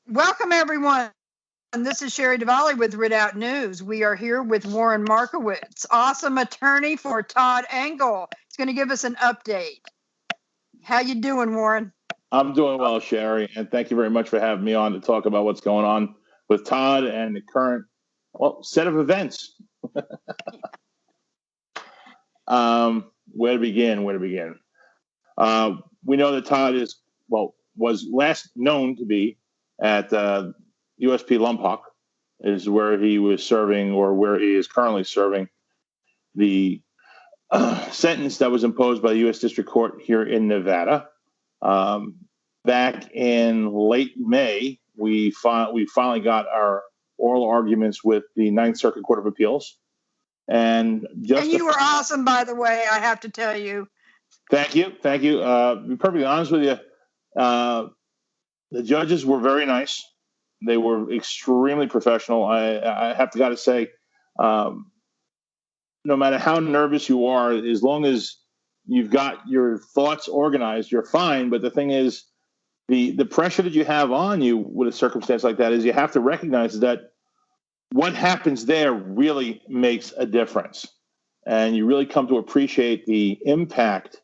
Welcome, everyone. This is Sherry Duvall with Redoubt News. We are here with Warren Markowitz, awesome attorney for Todd Engel. He's going to give us an update. How you doing, Warren? I'm doing well, Sherry, and thank you very much for having me on to talk about what's going on with Todd and the current set of events. Where to begin? We know that Todd was last known to be at USP Lompoc, is where he was serving, or where he is currently serving, the sentence that was imposed by the U.S. District Court here in Nevada. Back in late May, we finally got our oral arguments with the Ninth Circuit Court of Appeals. And you were awesome, by the way, I have to tell you. Thank you. To be perfectly honest with you, the judges were very nice. They were extremely professional. I have to say, no matter how nervous you are, as long as you've got your thoughts organized, you're fine. But the thing is, the pressure that you have on you with a circumstance like that is you have to recognize that what happens there really makes a difference. And you really come to appreciate the impact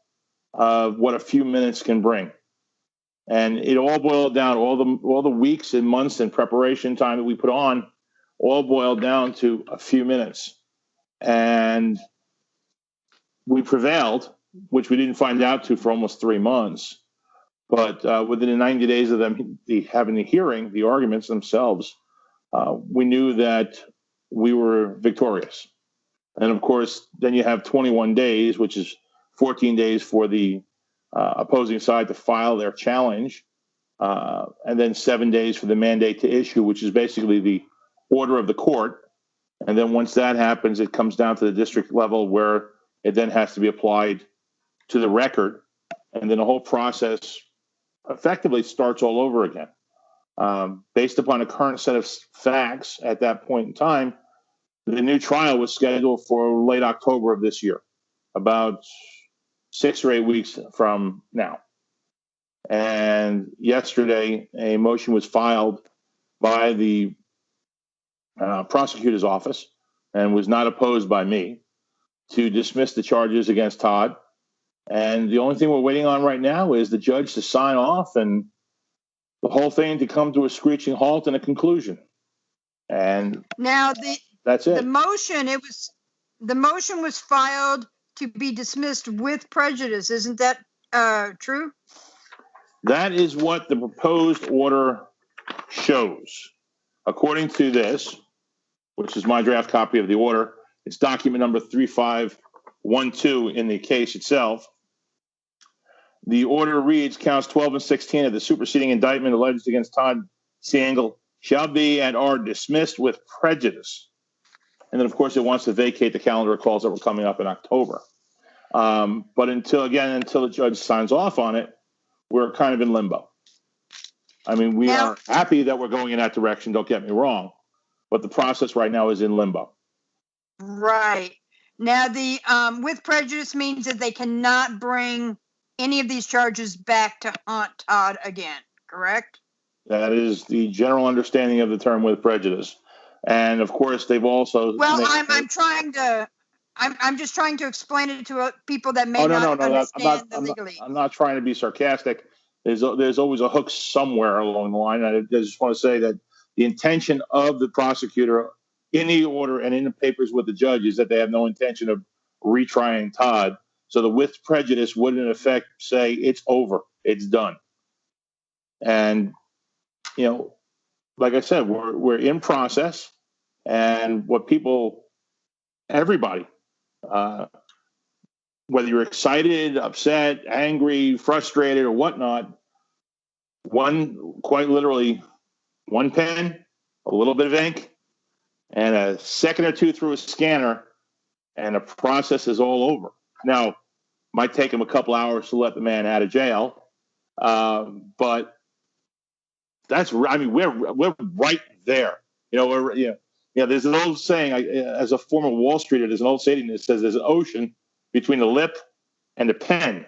of what a few minutes can bring. And it all boiled down, all the weeks and months and preparation time that we put on, all boiled down to a few minutes. And we prevailed, which we didn't find out to for almost 3 months. But within the 90 days of them having the hearing, the arguments themselves, we knew that we were victorious. And of course, then you have 21 days, which is 14 days for the opposing side to file their challenge, and then 7 days for the mandate to issue, which is basically the order of the court. And then once that happens, it comes down to the district level, where it then has to be applied to the record. And then the whole process effectively starts all over again. Based upon a current set of facts at that point in time, the new trial was scheduled for late October of this year, about 6 or 8 weeks from now. And yesterday, a motion was filed by the prosecutor's office, and was not opposed by me, to dismiss the charges against Todd. And the only thing we're waiting on right now is the judge to sign off and the whole thing to come to a screeching halt and a conclusion. And now that's it. The motion was filed to be dismissed with prejudice. Isn't that true? That is what the proposed order shows. According to this, which is my draft copy of the order, it's document number 3512 in the case itself. The order reads, counts 12 and 16 of the superseding indictment alleged against Todd C. Engel shall be and are dismissed with prejudice. And then, of course, it wants to vacate the calendar of calls that were coming up in October. But until the judge signs off on it, we're kind of in limbo. I mean, we are happy that we're going in that direction, don't get me wrong, but the process right now is in limbo. Right. Now, the with prejudice means that they cannot bring any of these charges back to haunt Todd again, correct? That is the general understanding of the term with prejudice. And of course, they've also... Well, I'm just trying to explain it to people that may not understand legally. I'm not trying to be sarcastic. There's always a hook somewhere along the line. I just want to say that the intention of the prosecutor in the order and in the papers with the judge is that they have no intention of retrying Todd. So the with prejudice would in effect say it's over, it's done. And, like I said, we're in process, and everybody, whether you're excited, upset, angry, frustrated, or whatnot, quite literally, one pen, a little bit of ink, and a second or two through a scanner, and the process is all over. Now, might take him a couple hours to let the man out of jail, but we're right there. There's an old saying, as a former Wall Streeter, there's an old saying that says there's an ocean between the lip and the pen.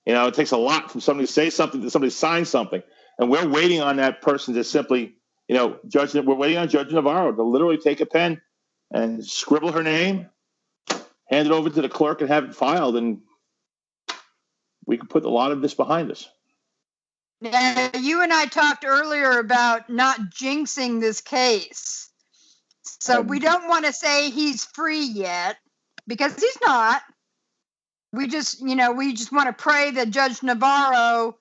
It takes a lot from somebody to say something to somebody to sign something. And we're waiting on that person to simply, we're waiting on Judge Navarro to literally take a pen and scribble her name, hand it over to the clerk, and have it filed, and we can put a lot of this behind us. Now, you and I talked earlier about not jinxing this case. So we don't want to say he's free yet, because he's not. We just want to pray that Judge Navarro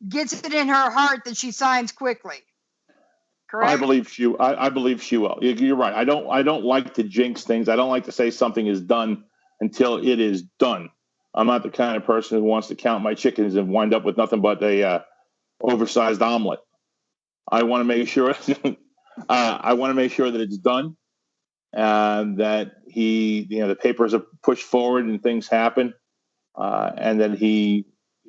gets it in her heart that she signs quickly. Correct? I believe she will. You're right. I don't like to jinx things. I don't like to say something is done until it is done. I'm not the kind of person who wants to count my chickens and wind up with nothing but a oversized omelet. I want to make sure. I want to make sure that it's done, that the papers are pushed forward and things happen, and then he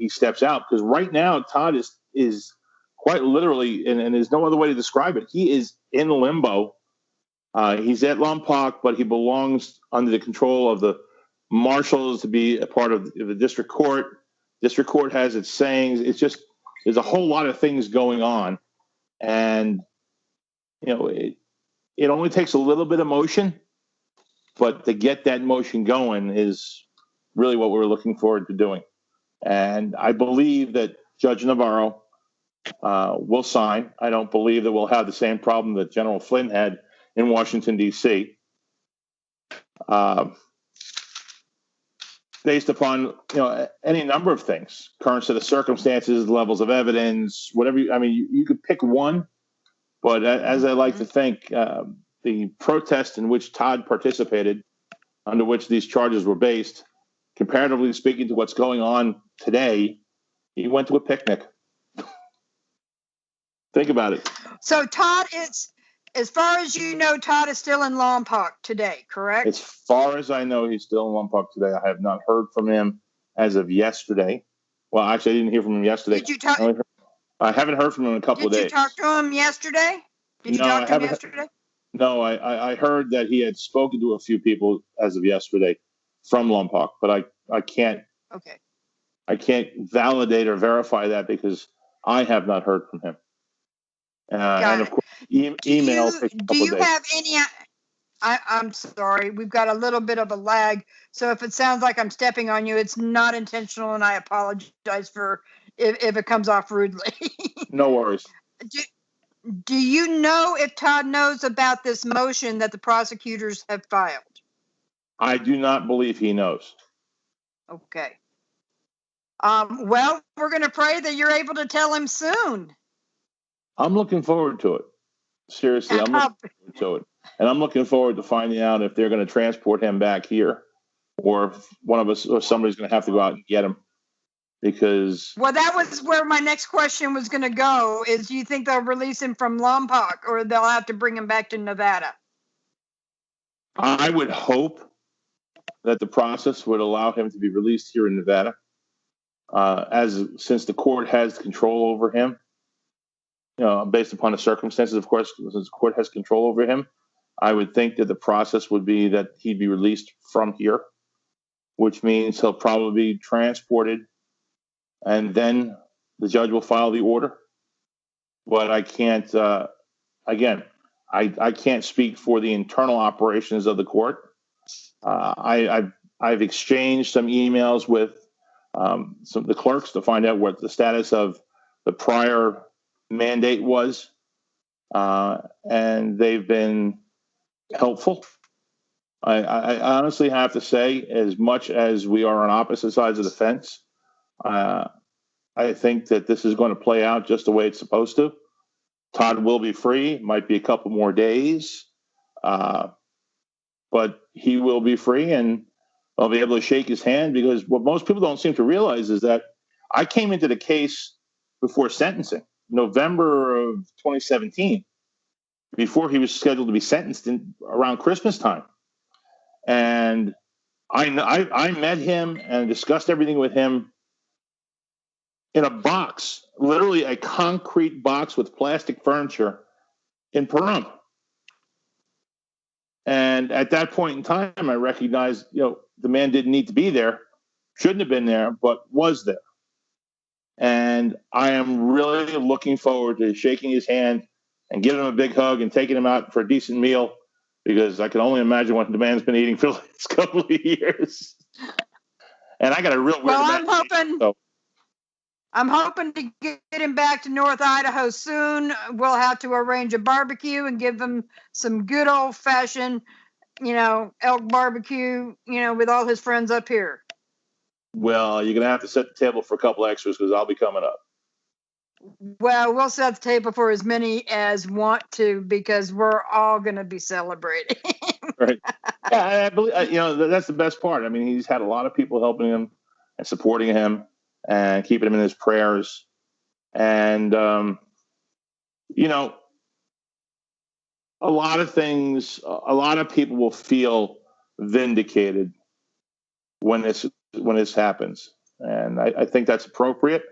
steps out. Because right now, Todd is quite literally, and there's no other way to describe it. He is in limbo. He's at Lompoc, but he belongs under the control of the marshals to be a part of the district court. District court has its sayings. It's just, there's a whole lot of things going on, and it only takes a little bit of motion, but to get that motion going is really what we're looking forward to doing. And I believe that Judge Navarro will sign. I don't believe that we'll have the same problem that General Flynn had in Washington, D.C. Based upon any number of things, current set of circumstances, levels of evidence, whatever. You could pick one, but as I like to think, the protest in which Todd participated, under which these charges were based, comparatively speaking to what's going on today, he went to a picnic. Think about it. So Todd is, as far as you know, Todd is still in Lompoc today, correct? As far as I know, he's still in Lompoc today. I have not heard from him as of yesterday. Well, actually, I didn't hear from him yesterday. Did you talk? I haven't heard from him in a couple of days. Did you talk to him yesterday? Did you talk to him yesterday? No, I heard that he had spoken to a few people as of yesterday from Lompoc, but I can't. Okay. I can't validate or verify that because I have not heard from him. And of course, emails take a couple do you of days. Have any? I'm sorry, we've got a little bit of a lag, so if it sounds like I'm stepping on you, it's not intentional, and I apologize for if it comes off rudely. No worries. Do you know if Todd knows about this motion that the prosecutors have filed? I do not believe he knows. Okay. Well, we're going to pray that you're able to tell him soon. I'm looking forward to it. Seriously, I'm looking forward to it. And I'm looking forward to finding out if they're going to transport him back here or if one of us or somebody's going to have to go out and get him. Because that was where my next question was going to go, is do you think they'll release him from Lompoc or they'll have to bring him back to Nevada? I would hope that the process would allow him to be released here in Nevada, since the court has control over him, based upon the circumstances, of course, since the court has control over him. I would think that the process would be that he'd be released from here, which means he'll probably be transported, and then the judge will file the order. But I can't, again, I can't speak for the internal operations of the court. I've exchanged some emails with some of the clerks to find out what the status of the prior mandate was, and they've been helpful. I honestly have to say, as much as we are on opposite sides of the fence, I think that this is going to play out just the way it's supposed to. Todd will be free. Might be a couple more days, but he will be free, and I'll be able to shake his hand, because what most people don't seem to realize is that I came into the case before sentencing, November of 2017, before he was scheduled to be sentenced around Christmas time. And I met him and discussed everything with him in a box, literally a concrete box with plastic furniture in Pahrump. And at that point in time, I recognized, the man didn't need to be there, shouldn't have been there, but was there. And I am really looking forward to shaking his hand and giving him a big hug and taking him out for a decent meal, because I can only imagine what the man's been eating for the last couple of years. And I got a real weird Well, I'm hoping to get him back to North Idaho soon. We'll have to arrange a barbecue and give him some good old fashioned, elk barbecue, with all his friends up here. Well, you're going to have to set the table for a couple extras, because I'll be coming up. Well, we'll set the table for as many as want to, because we're all going to be celebrating. Right. Yeah, I believe, that's the best part. I mean, he's had a lot of people helping him and supporting him and keeping him in his prayers. And, a lot of things, a lot of people will feel vindicated when this happens. And I think that's appropriate.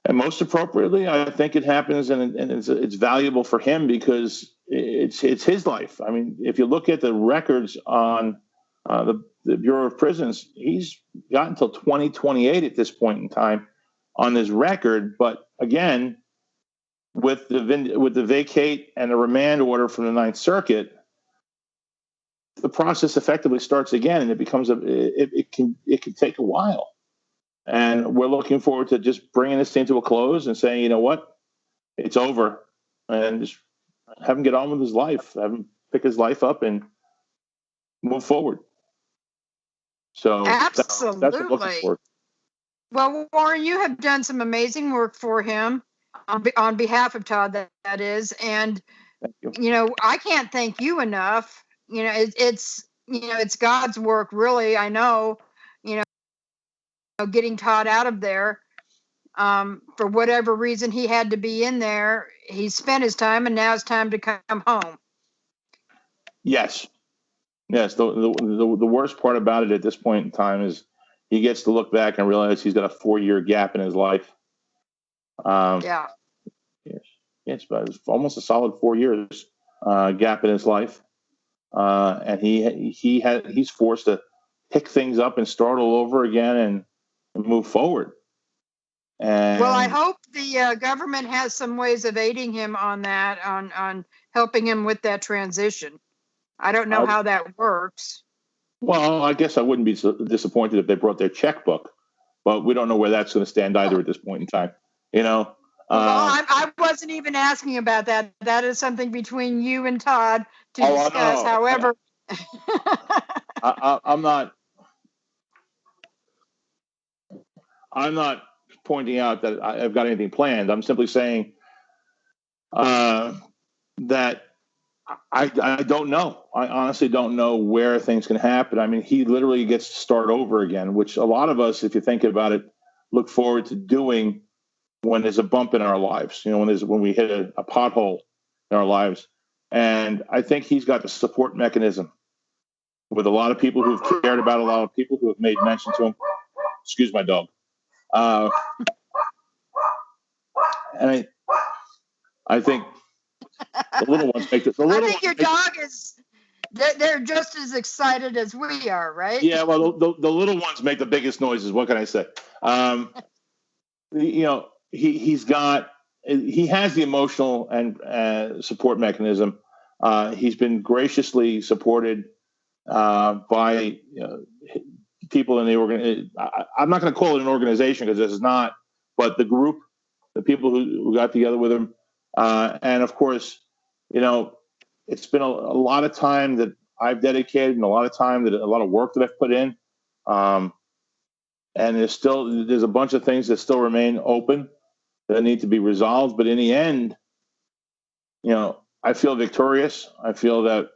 And most appropriately, I think it happens, and it's valuable for him, because it's his life. I mean, if you look at the records on the Bureau of Prisons, he's got until 2028 at this point in time on this record. But again, with the vacate and the remand order from the Ninth Circuit, the process effectively starts again, and it becomes it can take a while. And we're looking forward to just bringing this thing to a close and saying, you know what, it's over, and just have him get on with his life, have him pick his life up and move forward. So absolutely. That's what I'm looking for. Well, Warren, you have done some amazing work for him on behalf of Todd, that is. And, I can't thank you enough. It's God's work, really. I know, getting Todd out of there, for whatever reason he had to be in there. He spent his time, and now it's time to come home. Yes. The worst part about it at this point in time is he gets to look back and realize he's got a 4-year gap in his life. Yeah. Yes, but it's almost a solid 4 years gap in his life, and he's forced to pick things up and start all over again and move forward. And well, I hope the government has some ways of aiding him on that, on helping him with that transition. I don't know how that works. Well, I guess I wouldn't be so disappointed if they brought their checkbook, but we don't know where that's going to stand either at this point in time. Well, I wasn't even asking about that. That is something between you and Todd to discuss. No. However, I'm not pointing out that I've got anything planned. I'm simply saying that I don't know. I honestly don't know where things can happen. I mean, he literally gets to start over again, which a lot of us, if you think about it, look forward to doing when there's a bump in our lives, when we hit a pothole in our lives. And I think he's got the support mechanism with a lot of people who've cared about, a lot of people who have made mention to him. Excuse my dog. And I think the little ones make it. I think your dog is. They're just as excited as we are, right? Yeah. Well, the little ones make the biggest noises. What can I say? He has the emotional and support mechanism. He's been graciously supported by people in the organization. I'm not going to call it an organization, because this is not, but the group, the people who got together with him. And of course, it's been a lot of time that I've dedicated, and a lot of work that I've put in. And there's a bunch of things that still remain open that need to be resolved. But in the end, I feel victorious. I feel that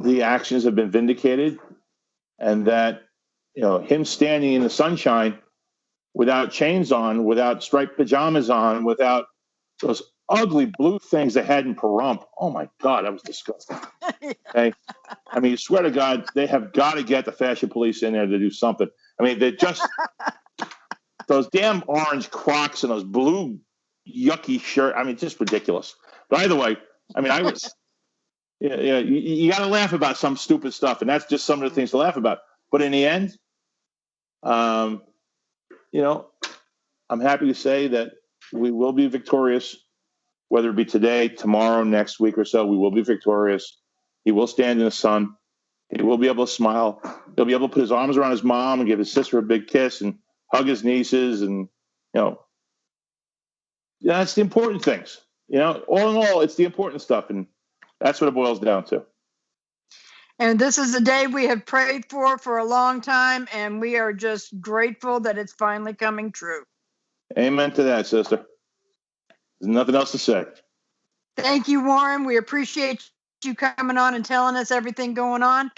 the actions have been vindicated, and that, him standing in the sunshine without chains on, without striped pajamas on, without those ugly blue things they had in Pahrump. Oh my God, that was disgusting. Okay. I mean, swear to God, they have got to get the fashion police in there to do something. I mean, they're just those damn orange Crocs and those blue yucky shirt. I mean, just ridiculous. But either way, I mean, you got to laugh about some stupid stuff, and that's just some of the things to laugh about. But in the end, you know, I'm happy to say that we will be victorious, whether it be today, tomorrow, next week or so. We will be victorious. He will stand in the sun. He will be able to smile. He'll be able to put his arms around his mom and give his sister a big kiss and hug his nieces. And, that's the important things. All in all, it's the important stuff. And that's what it boils down to. And this is the day we have prayed for a long time, and we are just grateful that it's finally coming true. Amen to that, sister. There's nothing else to say. Thank you, Warren. We appreciate you coming on and telling us everything going on.